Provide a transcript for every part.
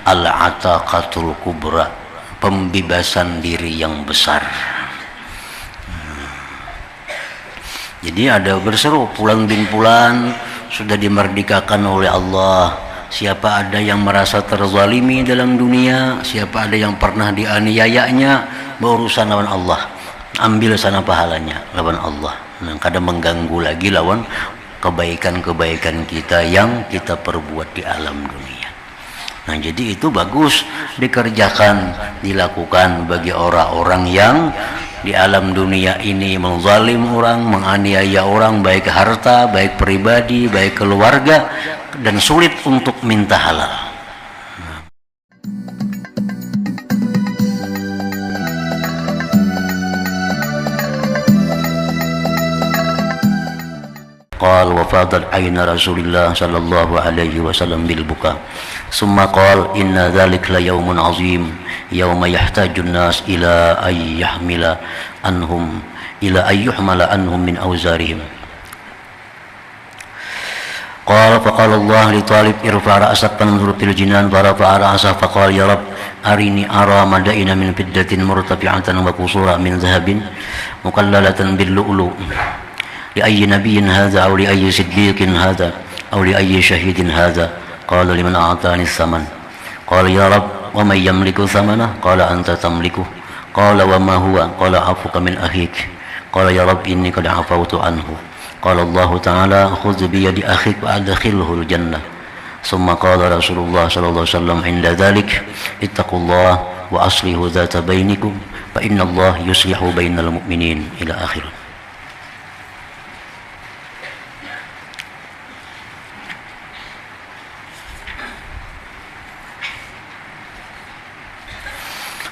al-ataqatul kubra, pembebasan diri yang besar. Jadi ada berseru, Fulan bin Fulan sudah dimerdekakan oleh Allah. Siapa ada yang merasa terzalimi dalam dunia, siapa ada yang pernah dianiayanya, berurusan lawan Allah, ambil sana pahalanya lawan Allah. Nah, kadang mengganggu lagi lawan kebaikan-kebaikan kita yang kita perbuat di alam dunia. Nah, jadi itu bagus dikerjakan, dilakukan bagi orang-orang yang di alam dunia ini menzalim orang, menganiaya orang, baik harta, baik pribadi, baik keluarga, dan sulit untuk minta halal. قال وفاضت عين رسول الله صلى الله عليه وسلم بالبكاء ثم قال إن ذلك ليوم عظيم يوم يحتاج الناس إلى أن يحمل عنهم من أوزارهم. قال فقال الله لطالب ارفع رأسك فانظر في الجنان فرفع رأسه فقال يا رب أرني أرى مدائن من فضة مرتفعة وقصورا من ذهب مكللة باللؤلؤ لأي نبي هذا أو لأي صديق هذا أو لأي شهيد هذا؟ قال لمن أعطاني الثمن. قال يا رب ومن يملك ثمنه؟ قال أنت تملكه. قال وما هو؟ قال عفوك من أخيك. قال يا رب إني قد عفوت عنه. قال الله تعالى خذ بيد أخيك وأدخله الجنة. ثم قال رسول الله صلى الله عليه وسلم عند ذلك اتقوا الله وأصلحوا ذات بينكم فإن الله يصلح بين المؤمنين إلى آخره.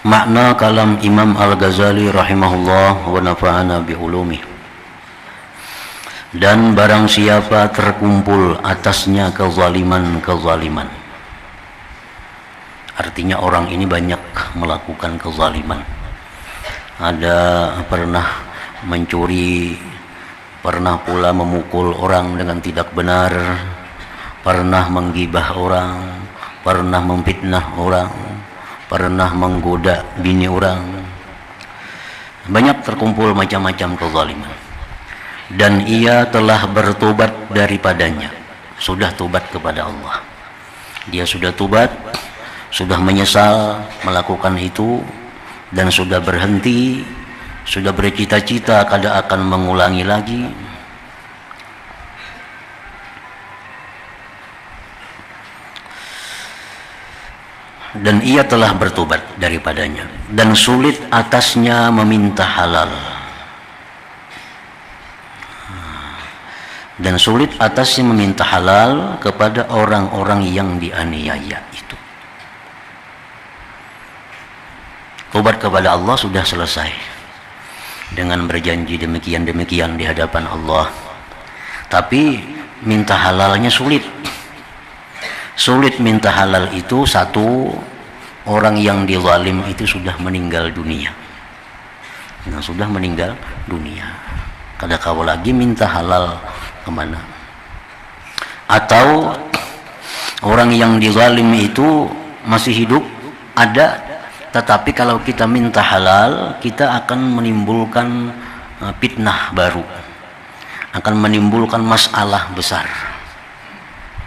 Makna kalam Imam Al-Ghazali rahimahullah wa nafa'ana bi'ulumi. Dan barang siapa terkumpul atasnya kezaliman, artinya orang ini banyak melakukan kezaliman. Ada pernah mencuri, pernah pula memukul orang dengan tidak benar, pernah menggibah orang, pernah memfitnah orang, pernah menggoda bini orang. Banyak terkumpul macam-macam kezaliman. Dan ia telah bertobat daripadanya, sudah tobat kepada Allah. Dia sudah tobat, sudah menyesal melakukan itu, dan sudah berhenti, sudah bercita-cita kada akan mengulangi lagi. Dan ia telah bertobat daripadanya, dan sulit atasnya meminta halal, dan sulit atasnya meminta halal kepada orang-orang yang dianiaya itu. Tobat kepada Allah sudah selesai dengan berjanji demikian-demikian di hadapan Allah, tapi minta halalnya sulit. Sulit minta halal itu, satu, orang yang dizalim itu sudah meninggal dunia. Nah, sudah meninggal dunia. Kada kau lagi minta halal kemana? Atau orang yang dizalim itu masih hidup, ada, tetapi kalau kita minta halal, kita akan menimbulkan fitnah baru, akan menimbulkan masalah besar.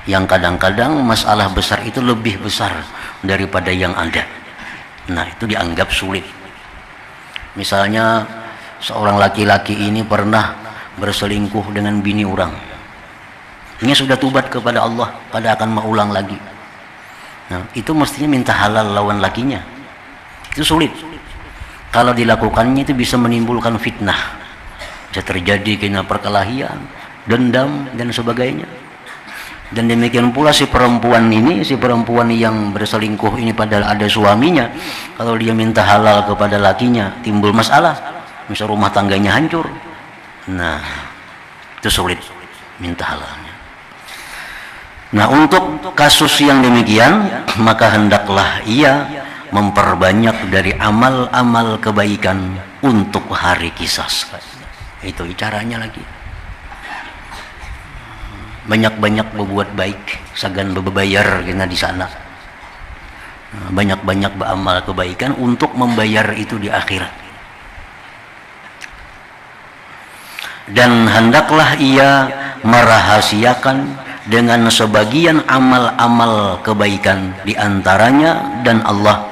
Yang kadang-kadang masalah besar itu lebih besar daripada yang ada. Nah, itu dianggap sulit. Misalnya seorang laki-laki ini pernah berselingkuh dengan bini orang. Ini sudah tobat kepada Allah, pada akan mengulang lagi. Nah, itu mestinya minta halal lawan lakinya. Itu sulit. Kalau dilakukannya itu bisa menimbulkan fitnah. Bisa terjadi kena perkelahian, dendam, dan sebagainya. Dan demikian pula si perempuan yang berselingkuh ini padahal ada suaminya, kalau dia minta halal kepada lakinya timbul masalah, misal rumah tangganya hancur. Nah, itu sulit minta halalnya. Nah, untuk kasus yang demikian, maka hendaklah ia memperbanyak dari amal-amal kebaikan untuk hari kisas. Itu caranya lagi. Banyak-banyak berbuat baik, sagan bebayar kena di sana. banyak-banyak beramal kebaikan untuk membayar itu di akhirat. Dan hendaklah ia merahasiakan dengan sebagian amal-amal kebaikan di antaranya dan Allah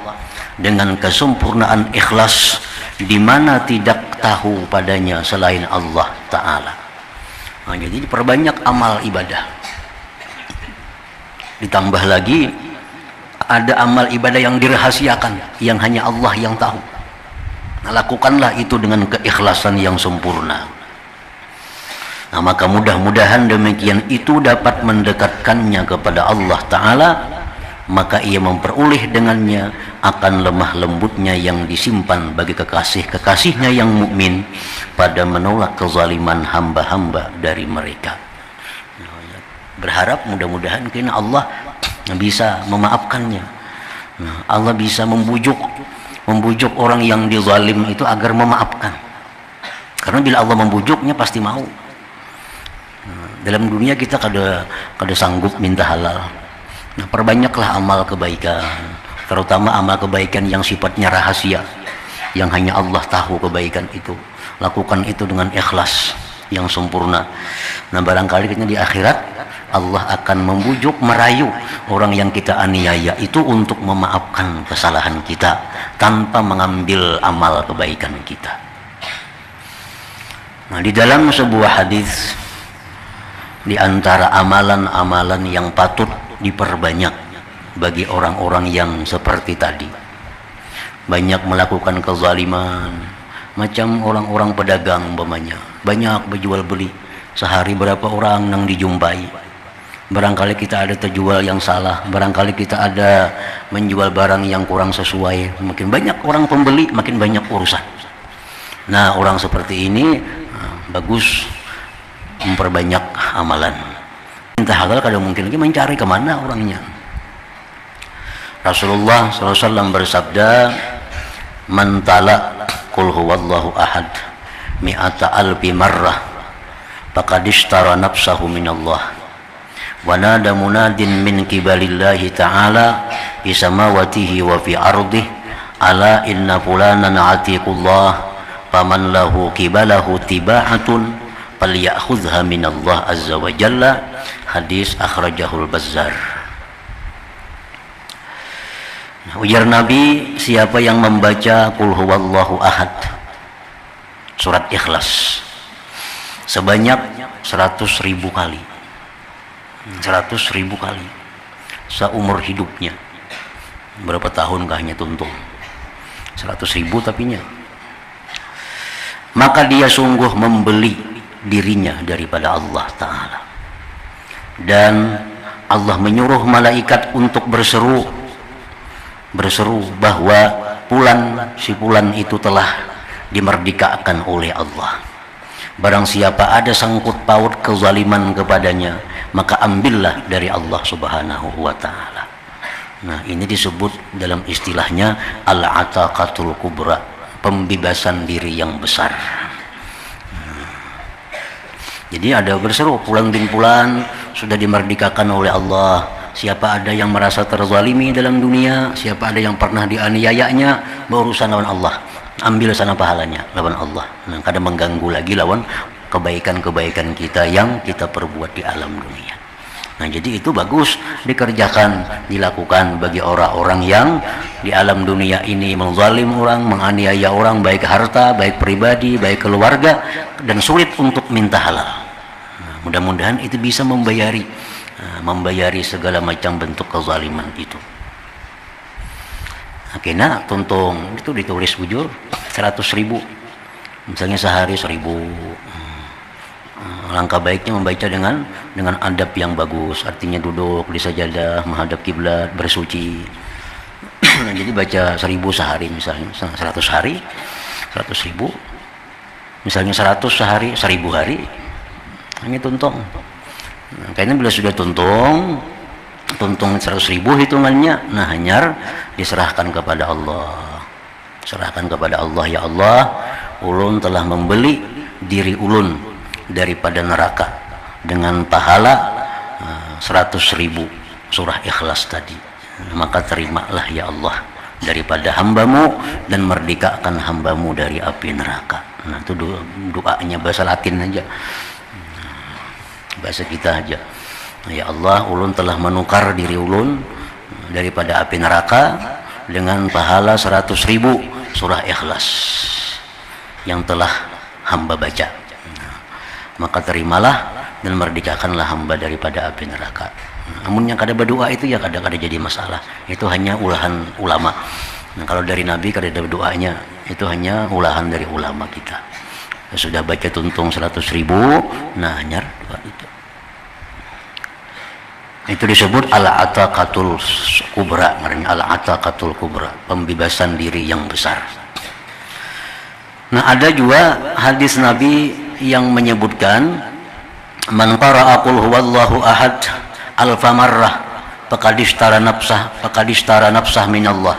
dengan kesempurnaan ikhlas di mana tidak tahu padanya selain Allah Ta'ala. Nah, jadi diperbanyak amal ibadah. Ditambah lagi ada amal ibadah yang dirahasiakan, yang hanya Allah yang tahu. Nah, lakukanlah itu dengan keikhlasan yang sempurna. Nah, maka mudah-mudahan demikian itu dapat mendekatkannya kepada Allah Ta'ala, maka ia memperoleh dengannya akan lemah lembutnya yang disimpan bagi kekasih-kekasihnya yang mukmin pada menolak kezaliman hamba-hamba dari mereka. Berharap mudah-mudahan karena Allah bisa memaafkannya. Nah, Allah bisa membujuk orang yang dizalim itu agar memaafkan. Karena bila Allah membujuknya pasti mau. Dalam dunia kita kada sanggup minta halal. Nah, perbanyaklah amal kebaikan, terutama amal kebaikan yang sifatnya rahasia, yang hanya Allah tahu kebaikan itu. Lakukan itu dengan ikhlas yang sempurna. Nah, barangkali di akhirat Allah akan membujuk, merayu orang yang kita aniaya itu untuk memaafkan kesalahan kita tanpa mengambil amal kebaikan kita. Nah, di dalam sebuah hadis, di antara amalan-amalan yang patut diperbanyak bagi orang-orang yang seperti tadi, banyak melakukan kezaliman, macam orang-orang pedagang umpamanya, banyak berjual beli, sehari berapa orang yang dijumpai. Barangkali kita ada terjual yang salah, barangkali kita ada menjual barang yang kurang sesuai, makin banyak orang pembeli, makin banyak urusan. Nah, orang seperti ini bagus memperbanyak amalan. Minta halal kadang mungkin lagi mencari kemana orangnya. Rasulullah SAW bersabda, "Man tala qul huwallahu ahad mi'ata alfi marrah faqad ishtara nafsahu minallah wa nada munadin min qibalillahi ta'ala fi samawatihi wa fi ardihi ala inna fulanan atiqullah faman lahu qibalahu tiba'atun falyakhudha minallah azza wa jalla." Hadis akhrajahul Bazzar. Nah, ujar Nabi, siapa yang membaca qul huwallahu ahad, surat Ikhlas, sebanyak 100.000 kali, 100.000 kali seumur hidupnya. Berapa tahun kahnya tuntung 100.000 tapinya, maka dia sungguh membeli dirinya daripada Allah Ta'ala. Dan Allah menyuruh malaikat untuk berseru bahwa si fulan itu telah dimerdekakan oleh Allah. Barang siapa ada sangkut paut kezaliman kepadanya, maka ambillah dari Allah Subhanahu wa Ta'ala. Nah, ini disebut dalam istilahnya al-ataqatul kubra, pembebasan diri yang besar. Jadi ada berseru, fulan bin fulan sudah dimerdekakan oleh Allah. Siapa ada yang merasa terzalimi dalam dunia, siapa ada yang pernah dianiayanya, berurusan lawan Allah, ambil sana pahalanya lawan Allah. Nah, kadang mengganggu lagi lawan kebaikan-kebaikan kita yang kita perbuat di alam dunia. Nah, jadi itu bagus dikerjakan, dilakukan bagi orang-orang yang di alam dunia ini menzalim orang, menganiaya orang, baik harta, baik pribadi, baik keluarga, dan sulit untuk minta halal. Nah, mudah-mudahan itu bisa membayari segala macam bentuk kezaliman itu. Akhirnya tuntung itu ditulis bujur 100.000, misalnya sehari 1.000. Langkah baiknya membaca dengan adab yang bagus, artinya duduk di sajadah menghadap kiblat, bersuci. Nah, jadi baca 1.000 sehari, misalnya 100 hari 100.000, misalnya 100 sehari 1.000 hari, hanya tuntung. Nah, kayaknya bila sudah tuntung 100.000 hitungannya, nah hanyar diserahkan kepada Allah. Serahkan kepada Allah, ya Allah, ulun telah membeli diri ulun daripada neraka dengan pahala 100.000 surah Ikhlas tadi. maka terimalah ya Allah daripada hambamu dan merdekakan hambamu dari api neraka. Nah itu doanya bahasa Latin aja, bahasa kita aja. Ya Allah, ulun telah menukar diri ulun daripada api neraka dengan pahala 100.000 surah Ikhlas yang telah hamba baca. Maka terimalah dan merdekakanlah hamba daripada api neraka. Namun yang kada berdoa itu ya kadang-kadang jadi masalah. Itu hanya ulahan ulama. Nah, kalau dari Nabi kada ada doanya, itu hanya ulahan dari ulama kita. Sudah baca tuntung 100.000, nah hanya doa itu. Itu disebut al-ataqatul kubra, namanya al-ataqatul kubra, pembebasan diri yang besar. Nah, ada juga hadis Nabi yang menyebutkan man qara'a qul huwallahu ahad alfa marrah faqadishtara nafsah minallah.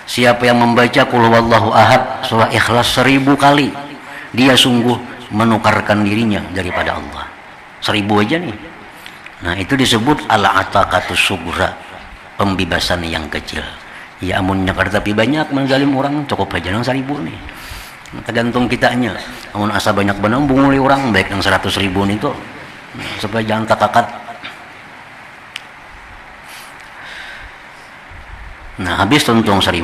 Siapa yang membaca qul huwallahu ahad surah Ikhlas 1000 kali, dia sungguh menukarkan dirinya daripada Allah. 1000 aja nih. Nah itu disebut al-ataqatus sughra, pembebasan yang kecil. Ya amun nyakar tapi banyak menzalim orang, cukup aja nang 1000 nih. Tergantung kitanya. Amun asa banyak benambung oleh orang, baik yang 100.000 itu supaya jangan takakat. Nah habis tuntung 1000,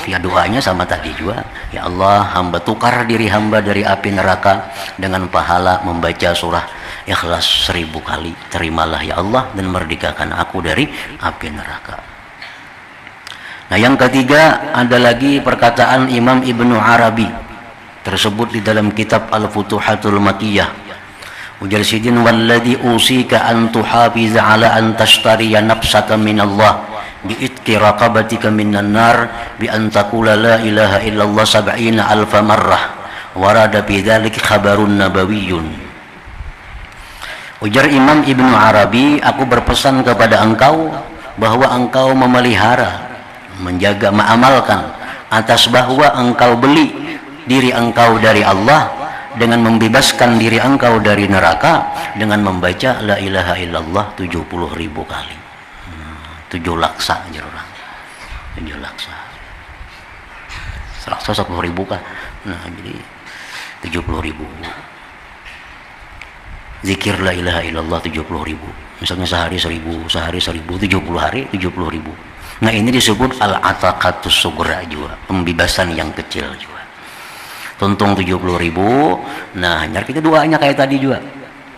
ya doanya sama tadi juga. Ya Allah, hamba tukar diri hamba dari api neraka dengan pahala membaca surah Ikhlas 1000 kali. Terimalah ya Allah dan merdekakan aku dari api neraka. Nah yang ketiga ada lagi perkataan Imam Ibnu Arabi tersebut di dalam kitab Al-Futuhatul Makkiyah. Ujar sidin walladhi usika an tuhafiza ala an tashtariya nafsaka minallah bi'itqi raqabatika minan nar bi an taqula la ilaha illallah 70 alfa marrah warada bi dzalika khabarun nabawiyyun. Ujar Imam Ibnu Arabi, aku berpesan kepada engkau bahwa engkau memelihara, menjaga, mengamalkan atas bahwa engkau beli diri engkau dari Allah dengan membebaskan diri engkau dari neraka dengan membaca la ilaha illallah 70.000 kali. 7 laksa aja orang. 7 laksa. Laksa 10.000 kan. Nah, jadi 70.000. Zikir la ilaha illallah 70.000. Misalnya sehari 1.000, sehari 1.000, 70 hari 70.000. Nah, ini disebut al-ataqatus sughra juga, pembebasan yang kecil juga. Tuntung 70.000. Nah, hanya kita doanya kayak tadi juga.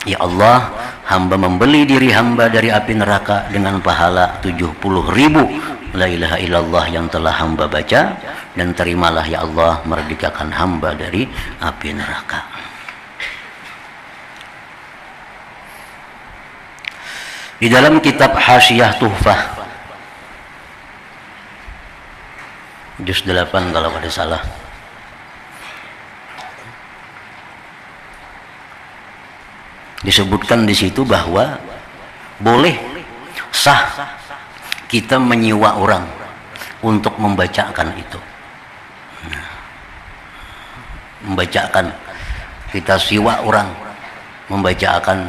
Ya Allah, hamba membeli diri hamba dari api neraka dengan pahala 70.000 la ilaha illallah yang telah hamba baca, dan terimalah ya Allah merdekakan hamba dari api neraka. Di dalam kitab Hasyiah Tuhfah juz 8 kalau ada salah, disebutkan di situ bahwa boleh sah kita menyewa orang untuk membacakan itu. Nah, membacakan, kita sewa orang membacakan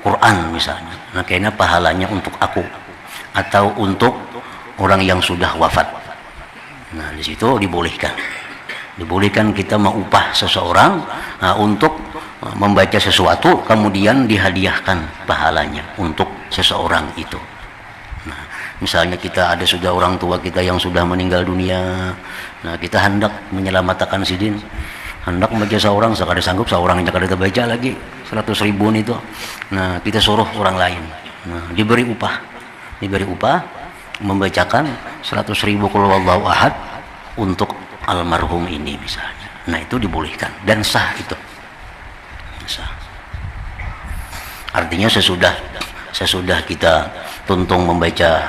Quran misalnya. Nah, kayaknya pahalanya untuk aku atau untuk orang yang sudah wafat. Nah, di situ dibolehkan. Dibolehkan kita mengupah seseorang untuk membaca sesuatu, kemudian dihadiahkan pahalanya untuk seseorang itu. Nah, misalnya kita ada sudah orang tua kita yang sudah meninggal dunia, nah kita hendak menyelamatkan sidin, hendak membaca seorang, sekadar sanggup seorang yang kada baca lagi 100.000 itu. Nah, kita suruh orang lain. Nah, diberi upah membacakan 100.000 qul huwallahu ahad untuk almarhum ini misalnya. Nah, itu dibolehkan dan sah itu. Artinya sesudah kita tuntung membaca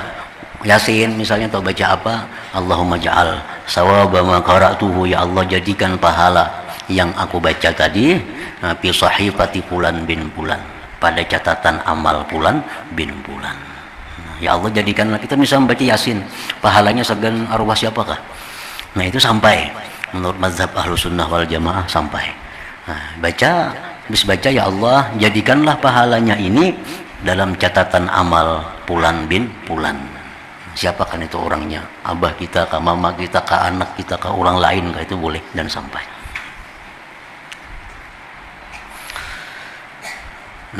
Yasin misalnya atau baca apa, Allahumma ja'al sawaba ma qara'tuhu, ya Allah jadikan pahala yang aku baca tadi fi sahifati fulan bin fulan, pada catatan amal fulan bin fulan. Ya Allah jadikanlah, kita bisa membaca Yasin pahalanya segan arwah siapakah. Nah, itu sampai menurut mazhab Ahlus Sunnah wal Jamaah sampai. Nah, habis baca ya Allah jadikanlah pahalanya ini dalam catatan amal fulan bin fulan. siapakan itu orangnya, abah kita kah, mama kita kah, anak kita kah, orang lain kah, itu boleh dan sampai.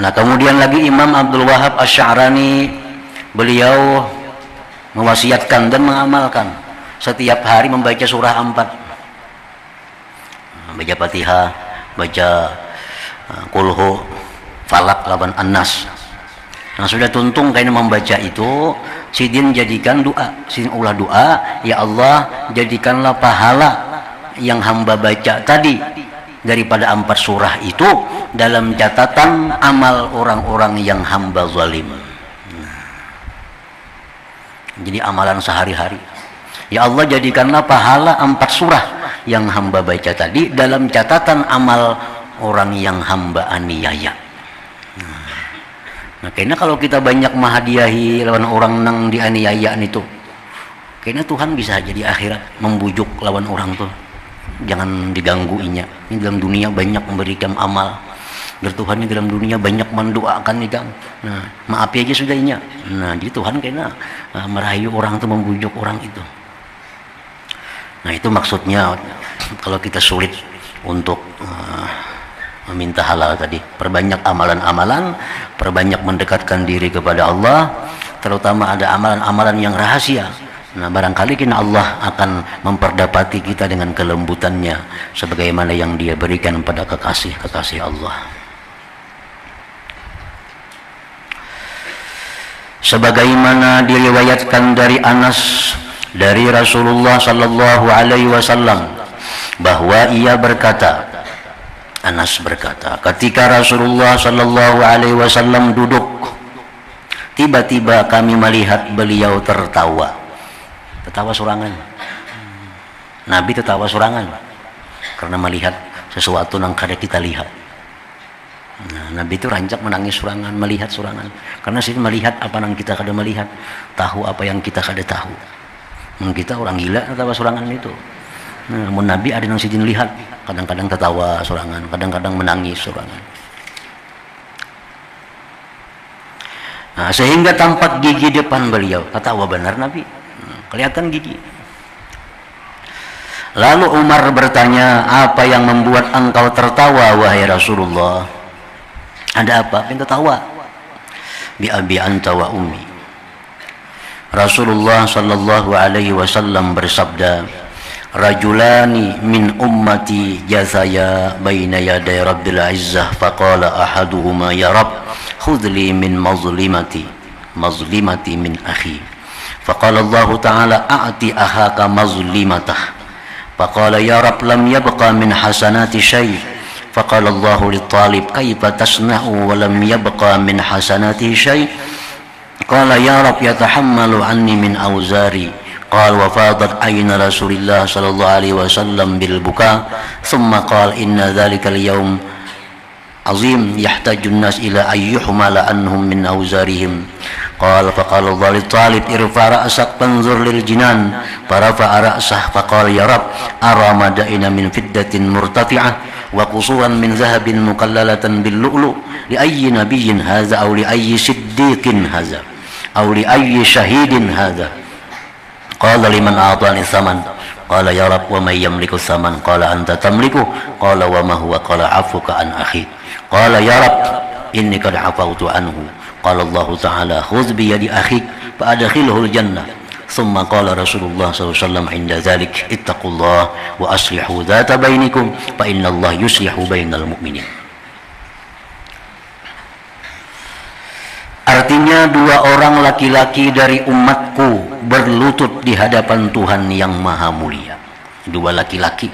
Nah kemudian lagi Imam Abdul Wahab Asy-Sya'rani, beliau mewasiatkan dan mengamalkan setiap hari membaca surah 4, baca Fatihah, baca Kulhu, Falak lawan An-Nas. Nah sudah tuntung kayaknya membaca itu, sidin jadikan doa, sidin ulah doa, ya Allah jadikanlah pahala yang hamba baca tadi daripada 4 surah itu dalam catatan amal orang-orang yang hamba zalim. Jadi amalan sehari-hari, ya Allah jadikanlah pahala 4 surah yang hamba baca tadi dalam catatan amal orang yang hamba aniaya. Nah kayaknya kalau kita banyak menghadiahi lawan orang nang dianiayaan itu, kayaknya Tuhan bisa jadi akhirat membujuk lawan orang tuh jangan digangguinya. Ini dalam dunia banyak memberikan amal, dan Tuhan ini dalam dunia banyak mendoakan nih kan. Nah maafi aja sudah inya. Nah jadi Tuhan kayaknya merayu orang tuh, membujuk orang itu. Nah itu maksudnya kalau kita sulit untuk meminta halal tadi, perbanyak amalan-amalan, perbanyak mendekatkan diri kepada Allah, terutama ada amalan-amalan yang rahasia. Nah barangkali kini Allah akan memperdapati kita dengan kelembutannya sebagaimana yang Dia berikan pada kekasih-kekasih Allah. Sebagaimana diriwayatkan dari Anas dari Rasulullah sallallahu alaihi wasallam bahwa ia berkata, Anas berkata, ketika Rasulullah sallallahu alaihi wasallam duduk, tiba-tiba kami melihat beliau tertawa sorangan. Nabi tertawa sorangan karena melihat sesuatu yang kada kita lihat. Nah, Nabi itu rancak menangis sorangan, melihat sorangan, karena sih melihat apa yang kita kada melihat, tahu apa yang kita kada tahu. Kita orang gila tertawa sorangan itu. Nah, namun Nabi ada yang sidin lihat, kadang-kadang tertawa sorangan, kadang-kadang menangis sorangan. Nah, sehingga tampak gigi depan beliau, tertawa benar Nabi, kelihatan gigi. Lalu Umar bertanya, apa yang membuat engkau tertawa wahai Rasulullah? Ada apa? Yang tertawa? Bi abi anta wa ummi. Rasulullah sallallahu alaihi wasallam bersabda, rajulani min ummati jazaya baina yaday rabbil izzah faqala ahaduhuma ya rab khudli min mazlimati min akhi faqala Allah ta'ala a'ti akhaka mazlimatah faqala ya rab lam yabqa min hasanati syai faqala Allah litalib kaifa tasna'u wa lam yabqa min hasanati syai qala ya rab yatahammalu anni min awzari. قال وفاضت عين رسول الله صلى الله عليه وسلم بالبكاء ثم قال إن ذلك اليوم عظيم يحتاج الناس إلى أن يحمل عنهم من أوزارهم قال فقال الله للطالب ارفع رأسك فانظر للجنان فرفع رأسه فقال يا رب أرى مدائن من فدة مرتفعة وقصورا من ذهب مكللة باللؤلؤ لأي نبي هذا أو لأي صديق هذا أو لأي شهيد هذا Qala liman a'tani saman qala ya rab wa may yamliku saman qala anta tamliku qala wa ma huwa qala afuka an akhi qala ya rab inni qad afawtu anhu qala Allah ta'ala khudh bi yadi akhik fa adkhilhu al-jannah thumma qala Rasulullah sallallahu alaihi wasallam inda dhalik ittaqullah wa aslihu dhata bainikum fa inna Allah yuslihu bainal mu'minin. Artinya dua orang laki-laki dari umatku berlutut di hadapan Tuhan yang maha mulia. Dua laki-laki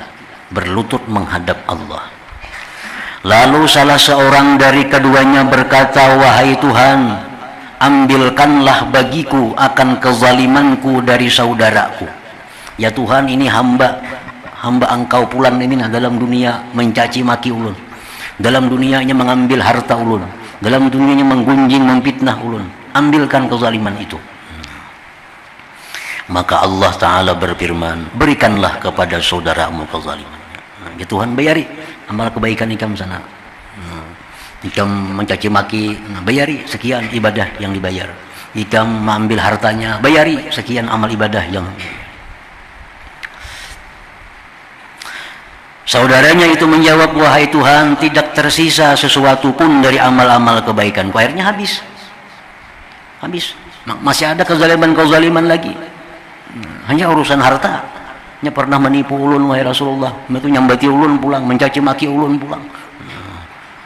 berlutut menghadap Allah. Lalu salah seorang dari keduanya berkata, wahai Tuhan, ambilkanlah bagiku akan kezalimanku dari saudaraku. Ya Tuhan, ini hamba engkau pulang ini dalam dunia mencaci maki ulun, dalam dunianya mengambil harta ulun, dalam dunianya menggunjing, memfitnah ulun, ambilkan kezaliman itu. Maka Allah Ta'ala berfirman, berikanlah kepada saudaramu kezaliman. Ya Tuhan, bayari amal kebaikan ikam sana. Ikam mencaci maki, bayari sekian ibadah yang dibayar. ikam mengambil hartanya, bayari sekian amal ibadah yang saudaranya itu menjawab, wahai Tuhan, tidak tersisa sesuatu pun dari amal-amal kebaikan. Akhirnya habis. Masih ada kezaliman lagi. Hanya urusan harta. Nya pernah menipu ulun, wahai Rasulullah. Itu nyambati ulun pulang, mencaci maki ulun pulang.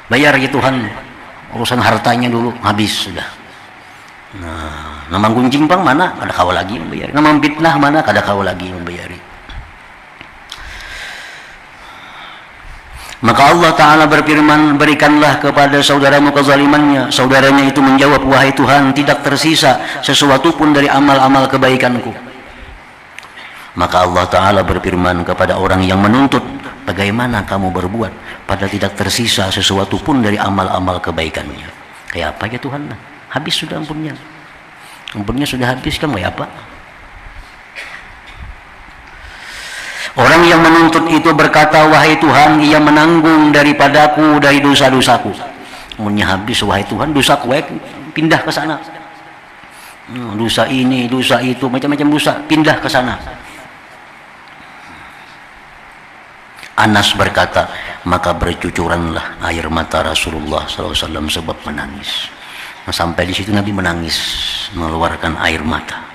Bayar ya Tuhan. Urusan hartanya dulu, habis sudah. Nah, nama gunjing pang mana? Kada kawa lagi membayari. Nama fitnah mana? Kada kawa lagi membayari. Maka Allah Ta'ala berfirman, berikanlah kepada saudaramu kezalimannya. Saudaranya itu menjawab, wahai Tuhan, tidak tersisa sesuatu pun dari amal-amal kebaikanku. Maka Allah Ta'ala berfirman kepada orang yang menuntut, bagaimana kamu berbuat pada tidak tersisa sesuatu pun dari amal-amal kebaikannya? Kayak apa ya Tuhan? Habis sudah ampunnya. Ampunnya sudah habis kan, kayak apa? Orang yang menuntut itu berkata, wahai Tuhan, ia menanggung daripadaku dari dosa-dosaku. Umurnya habis, wahai Tuhan, dosa kuek pindah ke sana. Dosa ini, dosa itu, macam-macam dosa, pindah ke sana. Anas berkata, maka bercucuranlah air mata Rasulullah SAW sebab menangis. Nah, sampai di situ Nabi menangis, mengeluarkan air mata.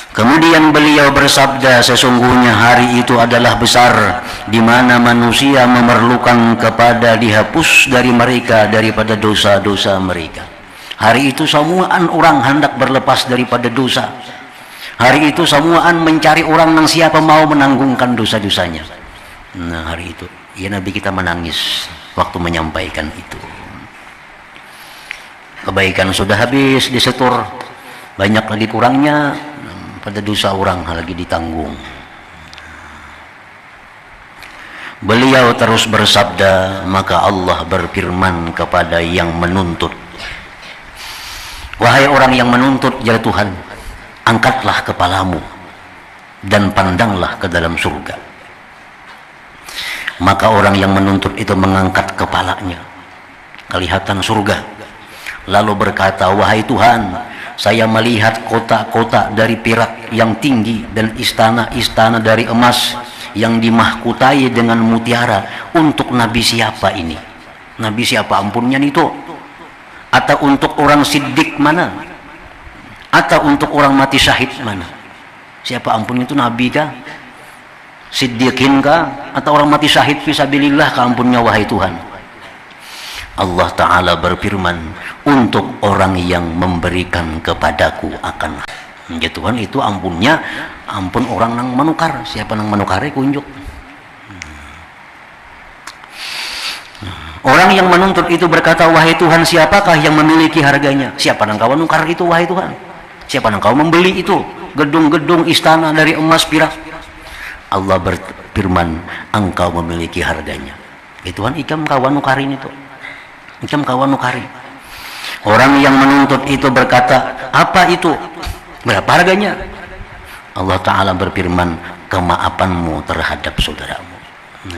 Kemudian beliau bersabda, sesungguhnya hari itu adalah besar, di mana manusia memerlukan kepada dihapus dari mereka daripada dosa-dosa mereka. Hari itu semuaan orang hendak berlepas daripada dosa. Hari itu semuaan mencari orang yang siapa mau menanggungkan dosa-dosanya. Nah, hari itu ya Nabi kita menangis waktu menyampaikan itu. Kebaikan sudah habis disetur, banyak lagi kurangnya. Pada dosa orang lagi ditanggung. Beliau terus bersabda, maka Allah berfirman kepada yang menuntut, wahai orang yang menuntut, ya Tuhan, angkatlah kepalamu dan pandanglah ke dalam surga. Maka orang yang menuntut itu mengangkat kepalanya, kelihatan surga, lalu berkata, wahai Tuhan, saya melihat kota-kota dari perak yang tinggi dan istana-istana dari emas yang dimahkutai dengan mutiara. Untuk Nabi siapa ini? Nabi siapa ampunnya itu? Atau untuk orang siddiq mana? Atau untuk orang mati syahid mana? Siapa ampunnya itu? Nabi kah? Siddiqin kah? Atau orang mati syahid fisabilillah kah ampunnya, wahai Tuhan? Allah Ta'ala berfirman, untuk orang yang memberikan kepadaku akan. Ya Tuhan, itu ampunnya ampun orang yang menukar. Siapa yang menukari kunjuk. Orang yang menuntut itu berkata, wahai Tuhan, siapakah yang memiliki harganya? Siapa yang kau menukar itu, wahai Tuhan? Siapa yang kau membeli itu? Gedung-gedung istana dari emas perak. Allah berfirman, engkau memiliki harganya. Ya Tuhan, ikam kawan nukarin itu. Macam kawan nukari. Orang yang menuntut itu berkata, apa itu? Berapa harganya? Allah Ta'ala berfirman, kemaafanmu terhadap saudaramu.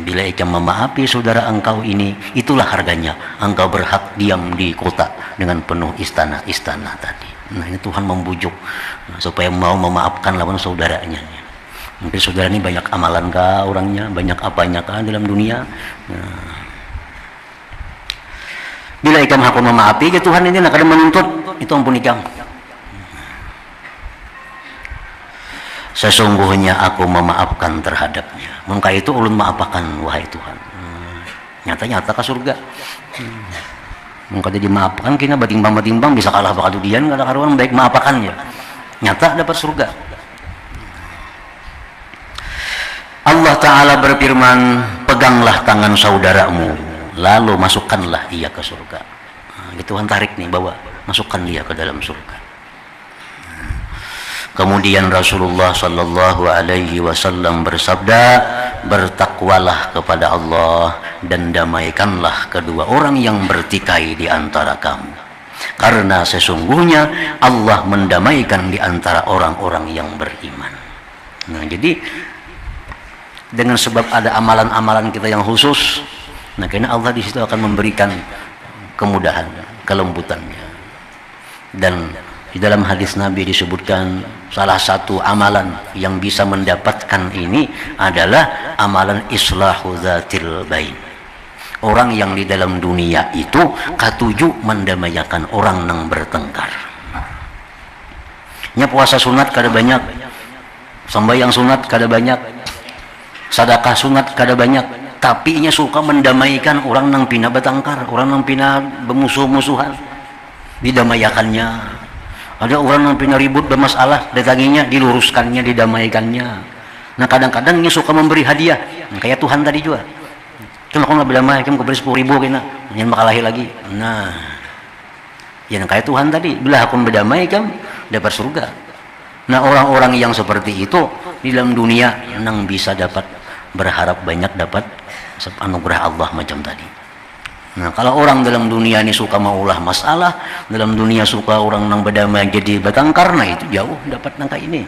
Bila ikam memaafi saudara engkau ini, itulah harganya. Engkau berhak diam di kota dengan penuh istana-istana tadi. Nah, ini Tuhan membujuk supaya mau memaafkan lawan saudaranya. Mungkin saudara ini banyak amalan kah orangnya, banyak apanya kah dalam dunia. Nah, bila ikam hakun memaafi, ya Tuhan ini nak ada menuntut, itu ampun ikam. Sesungguhnya aku memaafkan terhadapnya. Maka itu ulun maafakan, wahai Tuhan. Nyata-nyata ke surga. Maka dia dimaafkan, kina batimbang-batimbang bisa kalah bakal dudian, kada karuan baik maafakannya. Nyata dapat surga. Allah Ta'ala berfirman, peganglah tangan saudaramu, lalu masukkanlah ia ke surga. Nah, Tuhan tarik nih, bawa, masukkan dia ke dalam surga. Kemudian Rasulullah Sallallahu Alaihi Wasallam bersabda, bertakwalah kepada Allah dan damaikanlah kedua orang yang bertikai di antara kamu, karena sesungguhnya Allah mendamaikan di antara orang-orang yang beriman. Nah, jadi dengan sebab ada amalan-amalan kita yang khusus, nah karena Allah di situ akan memberikan kemudahan, kelembutannya. Dan di dalam hadis Nabi disebutkan salah satu amalan yang bisa mendapatkan ini adalah amalan islahu dzatil bain. Orang yang di dalam dunia itu katuju mendamaikan orang yang bertengkar. Nya puasa sunat kada banyak, sembahyang sunat kada banyak, sedekah sunat kada banyak, tapi nya suka mendamaikan orang yang pina bertengkar, orang yang pina bermusuh-musuhan, didamaikannya. Ada orang yang pina ribut bermasalah, datanginya diluruskannya, didamaikannya. Nah kadang-kadang nya suka memberi hadiah, kayak Tuhan tadi juga. Kalau kau nggak berdamai, kamu beri 10.000 kena, jangan makalahi lagi. Nah, yang kayak Tuhan tadi, bila aku berdamai kamu dapat surga. Nah orang-orang yang seperti itu di dalam dunia yang bisa dapat berharap banyak dapat anugerah Allah macam tadi. Nah kalau orang dalam dunia ini suka maulah masalah, dalam dunia suka orang nang berdamai jadi bertengkar, nah itu jauh dapat nangka ini.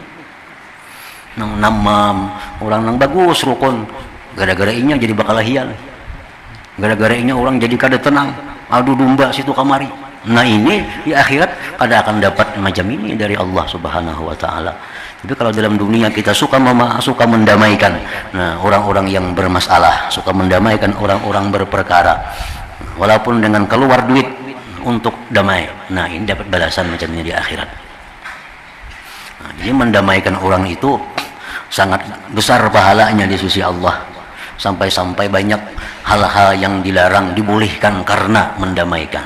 Nang namam orang nang bagus rukun, gara-gara inya jadi bakalahian. Gara-gara inya orang jadi kada tenang, adu domba situ kamari. Nah ini di akhirat kada akan dapat macam ini dari Allah Subhanahu wa taala. Tapi kalau dalam dunia kita suka mendamaikan, nah orang-orang yang bermasalah, suka mendamaikan orang-orang berperkara, walaupun dengan keluar duit untuk damai. Nah ini dapat balasan macam ini di akhirat. Nah, jadi mendamaikan orang itu sangat besar pahalanya di sisi Allah. Sampai-sampai banyak hal-hal yang dilarang dibolehkan karena mendamaikan.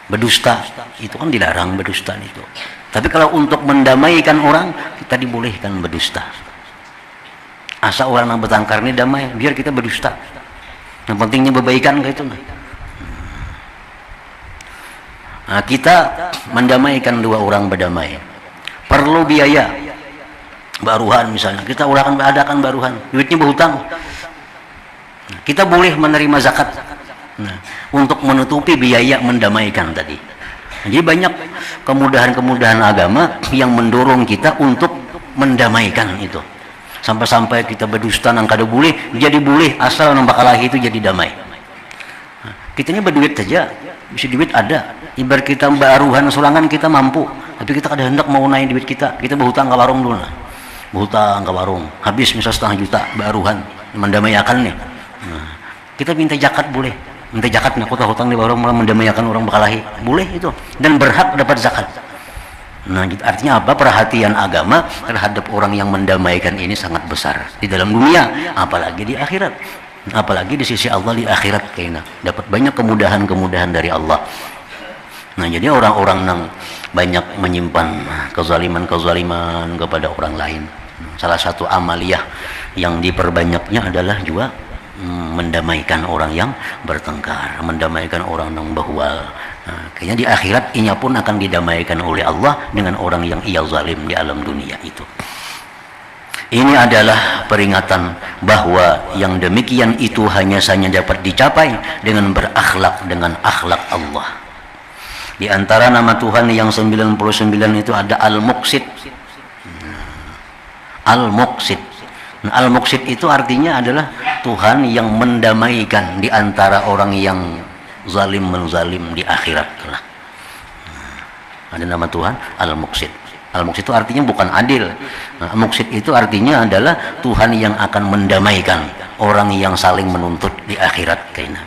Berdusta itu kan dilarang, berdusta itu. Tapi kalau untuk mendamaikan orang, kita dibolehkan berdusta. Asa orang yang bertengkar ini damai, biar kita berdusta. Yang pentingnya berbaikan kayak itu. Nah, kita mendamaikan dua orang berdamai perlu biaya. Baruhan misalnya, kita akan adakan baruhan, duitnya berhutang. Nah, kita boleh menerima zakat. Nah, untuk menutupi biaya mendamaikan tadi. Jadi banyak kemudahan-kemudahan agama yang mendorong kita untuk mendamaikan itu. Sampai-sampai kita berdusta nang kada boleh, jadi boleh asal nang bakalahi itu jadi damai. Nah, kitanya berduit saja, bisa duit ada. Ibarat kita baruhan sulangan kita mampu, tapi kita kada hendak mau naik duit kita berhutang ke warung dulu. Nah. Berhutang ke warung, habis misal 500 juta baruhan mendamaikan nih. Nah, kita minta zakat boleh. Minta zakat nak hutang di warung mendamaikan orang bakalahi boleh itu, dan berhak dapat zakat. Nah artinya apa? Perhatian agama terhadap orang yang mendamaikan ini sangat besar di dalam dunia, apalagi di akhirat, apalagi di sisi Allah di akhirat kayaknya dapat banyak kemudahan-kemudahan dari Allah. Nah jadi orang-orang yang banyak menyimpan kezaliman-kezaliman kepada orang lain, salah satu amaliyah yang diperbanyaknya adalah juga mendamaikan orang yang bertengkar, mendamaikan orang yang bahwal. Nah, kayaknya di akhirat inya pun akan didamaikan oleh Allah dengan orang yang ia zalim di alam dunia itu. Ini adalah peringatan bahwa yang demikian itu hanya saja dapat dicapai dengan berakhlak dengan akhlak Allah. Di antara nama Tuhan yang 99 itu ada Al-Muqsit. Al-Muqsit. Al-Muqsit itu artinya adalah Tuhan yang mendamaikan di antara orang yang zalim menzalim di akhirat kelak. Ada nama Tuhan Al-Muqsit. Al-Muqsit itu artinya bukan adil. Al-Muqsit itu artinya adalah Tuhan yang akan mendamaikan orang yang saling menuntut di akhirat kayaknya.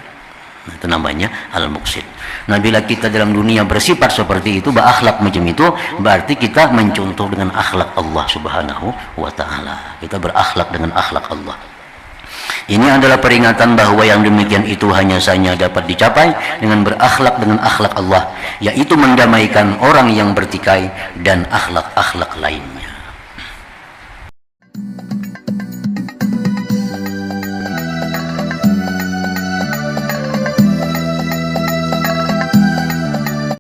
Itu namanya Al-Muqsit. Nah bila kita dalam dunia bersifat seperti itu, berakhlak macam itu, berarti kita mencontoh dengan akhlak Allah Subhanahu wa ta'ala. Kita berakhlak dengan akhlak Allah. Ini adalah peringatan bahwa yang demikian itu hanya saja dapat dicapai dengan berakhlak dengan akhlak Allah, yaitu mendamaikan orang yang bertikai dan akhlak-akhlak lain.